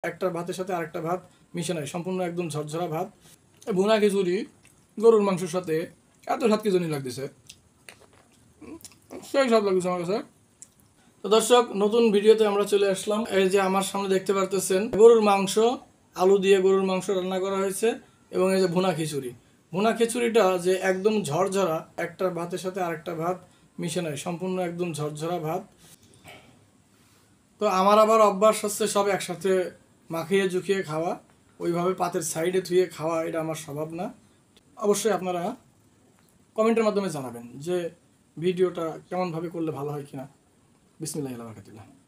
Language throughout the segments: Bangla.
একটা ভাতের সাথে আরেকটা ভাত মিশে নাই, সম্পূর্ণ একদম ঝরঝরা ভাত। ভুনা খিচুড়ি গরুর মাংসের সাথে এত স্বাদ কি জানি লাগতেছে, সেই স্বাদ লাগতেছে আমার কাছে। তো দর্শক, নতুন ভিডিওতে আমরা চলে আসলাম। এই যে আমার সামনে দেখতে পারতেছেন গরুর মাংস, আলু দিয়ে গরুর মাংস রান্না করা হয়েছে এবং এই যে ভুনা খিচুড়ি। ভুনা খিচুড়িটা যে একদম ঝরঝরা, একটা ভাতের সাথে আরেকটা ভাত মিশে নাই, সম্পূর্ণ একদম ঝরঝরা ভাত। তো আমার আবার অভ্যাস হচ্ছে সব একসাথে মাখিয়ে জুখিয়ে খাওয়া, ওইভাবে পাতের সাইডে ধুয়ে খাওয়া এটা আমার স্বভাব না। অবশ্যই আপনারা কমেন্টের মাধ্যমে জানাবেন যে ভিডিওটা কেমনভাবে করলে ভালো হয় কিনা। বিসমিল্লাহির রহমানির রহিম।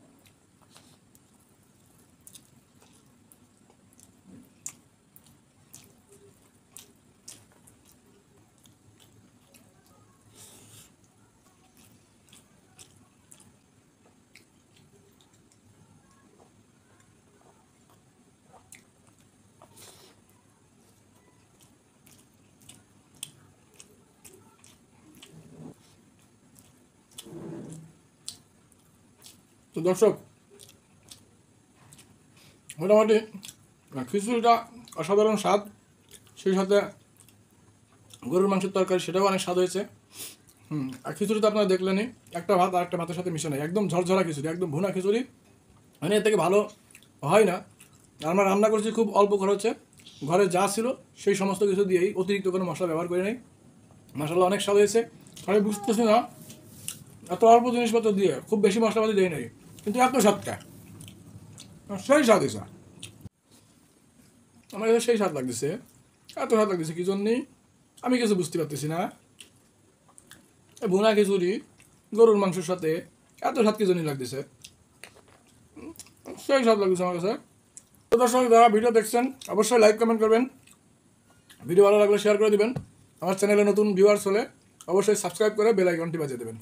তো দর্শক, মোটামুটি খিচুড়িটা অসাধারণ স্বাদ, সেই সাথে গরুর মাংসের তরকারি সেটাও অনেক স্বাদ হয়েছে। আর খিচুড়ি তো আপনারা দেখলেনই, একটা ভাত আর একটা ভাতের সাথে মিশে নেই, একদম ঝরঝরা খিচুড়ি, একদম ভুনা খিচুড়ি। মানে এর থেকে ভালো হয় না। আমরা রান্না করছি খুব অল্প খরচে, ঘরে যা ছিল সেই সমস্ত কিছু দিয়েই, অতিরিক্ত কোনো মশলা ব্যবহার করে নেই। মশলা অনেক স্বাদ হয়েছে। আমি বুঝতেছি না এত অল্প জিনিসপত্র দিয়ে, খুব বেশি মশলাপাতি দিয়ে নেই, কিন্তু এত স্বাদটা, সেই স্বাদ হয়েছে আমার কাছে, সেই স্বাদ লাগতেছে, এত স্বাদ লাগতেছে কি জন্যেই আমি কিছু বুঝতে পারতেছি না। ভুনা খিচুড়ি গরুর মাংসের সাথে এত স্বাদ কি জন্যই লাগতেছে, সেই স্বাদ লাগতেছে আমার কাছে। তো দর্শক, যারা ভিডিও দেখছেন অবশ্যই লাইক কমেন্ট করবেন, ভিডিও ভালো লাগলে শেয়ার করে দিবেন। আমার চ্যানেলে নতুন ভিউয়ার্স হলে অবশ্যই সাবস্ক্রাইব করে বেল আইকনটি বাজিয়ে দেবেন।